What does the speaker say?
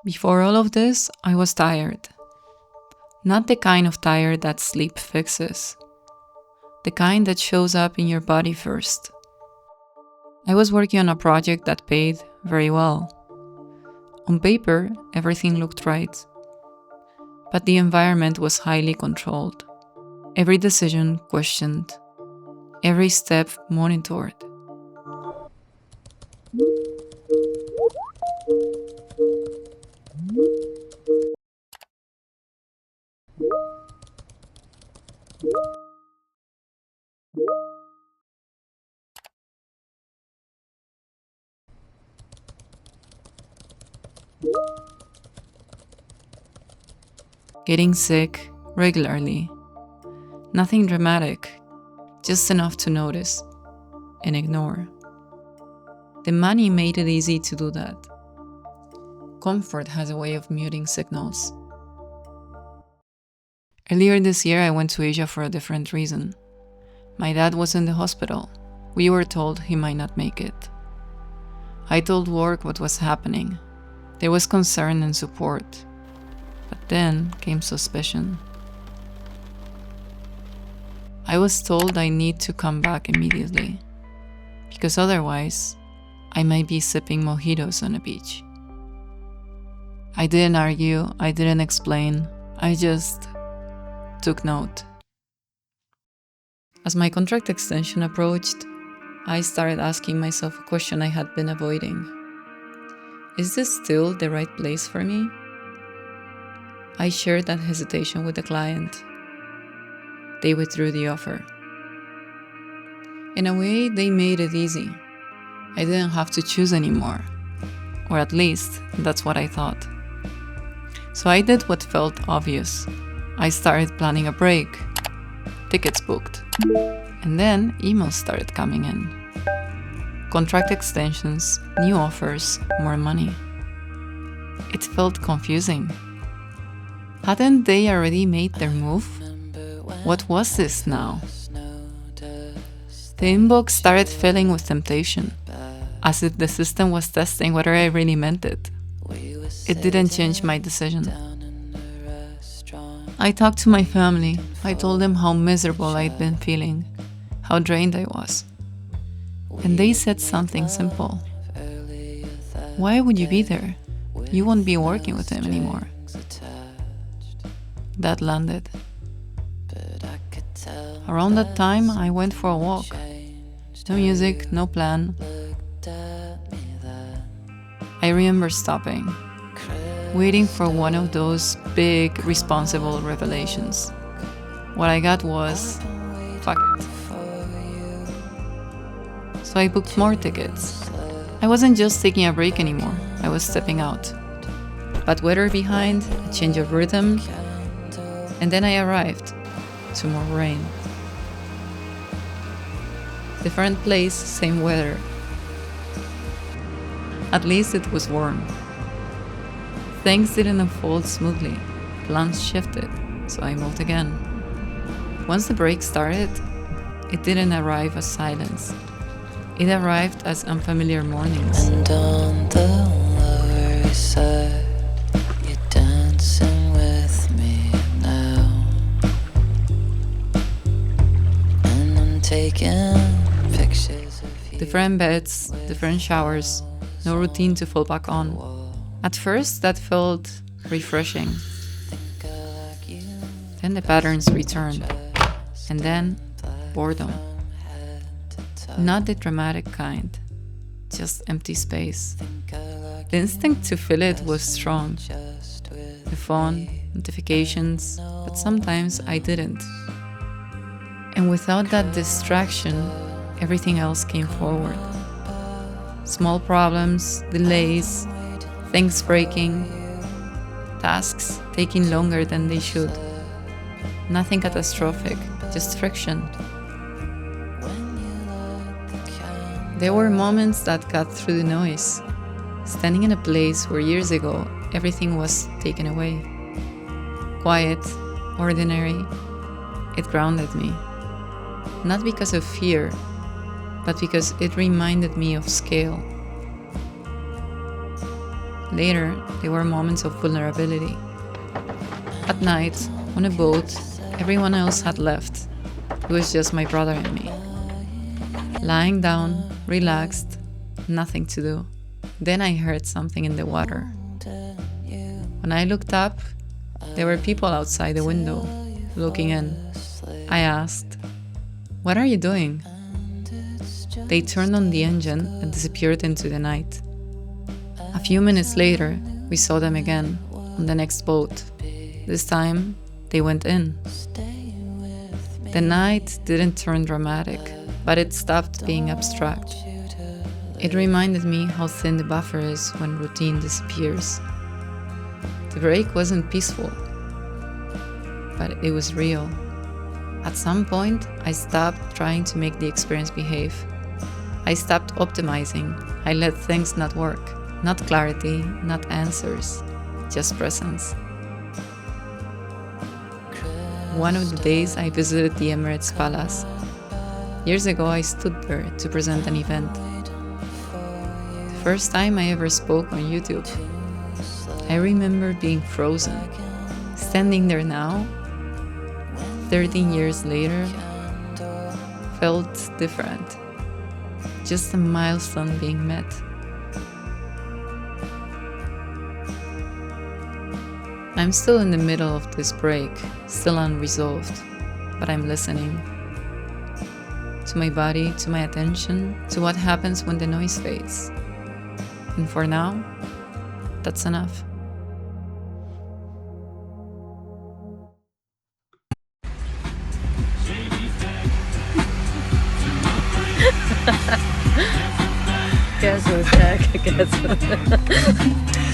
Before all of this, I was tired. Not the kind of tired that sleep fixes. The kind that shows up in your body first. I was working on a project that paid very well. On paper, everything looked right. But the environment was highly controlled. Every decision questioned. Every step monitored. Getting sick regularly. Nothing dramatic, just enough to notice and ignore. The money made it easy to do that. Comfort has a way of muting signals. Earlier this year, I went to Asia for a different reason. My dad was in the hospital. We were told he might not make it. I told work what was happening. There was concern and support. But then came suspicion. I was told I need to come back immediately, because otherwise, I might be sipping mojitos on a beach. I didn't argue, I didn't explain, I just took note. As my contract extension approached, I started asking myself a question I had been avoiding. Is this still the right place for me? I shared that hesitation with the client. They withdrew the offer. In a way, they made it easy. I didn't have to choose anymore. Or at least, that's what I thought. So I did what felt obvious. I started planning a break. Tickets booked. And then emails started coming in. Contract extensions, new offers, more money. It felt confusing. Hadn't they already made their move? What was this now? The inbox started filling with temptation, as if the system was testing whether I really meant it. It didn't change my decision. I talked to my family. I told them how miserable I'd been feeling, how drained I was. And they said something simple. Why would you be there? You won't be working with him anymore. That landed. Around that time, I went for a walk. No music, no plan. I remember stopping, waiting for one of those big, responsible revelations. What I got was, fuck it. So I booked more tickets. I wasn't just taking a break anymore, I was stepping out. Bad weather behind, a change of rhythm, and then I arrived to more rain. Different place, same weather. At least it was warm. Things didn't unfold smoothly. Plans shifted, so I moved again. Once the break started, it didn't arrive as silence. It arrived as unfamiliar mornings. And on the lower side, you're dancing with me now. And I'm taking pictures of you. Different beds, different showers, no routine to fall back on. At first, that felt refreshing. Then the patterns returned. And then, boredom. Not the dramatic kind, just empty space. The instinct to fill it was strong. The phone, notifications, but sometimes I didn't. And without that distraction, everything else came forward. Small problems, delays, things breaking, tasks taking longer than they should. Nothing catastrophic, just friction. There were moments that cut through the noise, standing in a place where years ago everything was taken away. Quiet, ordinary, it grounded me. Not because of fear, but because it reminded me of scale. Later, they were moments of vulnerability. At night, on a boat, everyone else had left. It was just my brother and me. Lying down, relaxed, nothing to do. Then I heard something in the water. When I looked up, there were people outside the window, looking in. I asked, "What are you doing?" They turned on the engine and disappeared into the night. A few minutes later, we saw them again, on the next boat. This time, they went in. The night didn't turn dramatic, but it stopped being abstract. It reminded me how thin the buffer is when routine disappears. The break wasn't peaceful, but it was real. At some point, I stopped trying to make the experience behave. I stopped optimizing. I let things not work. Not clarity, not answers, just presence. One of the days I visited the Emirates Palace. Years ago, I stood there to present an event. The first time I ever spoke on YouTube. I remember being frozen. Standing there now, 13 years later, felt different. Just a milestone being met. I'm still in the middle of this break, still unresolved, but I'm listening. To my body, to my attention, to what happens when the noise fades. And for now, that's enough. Guess who's back? Guess who's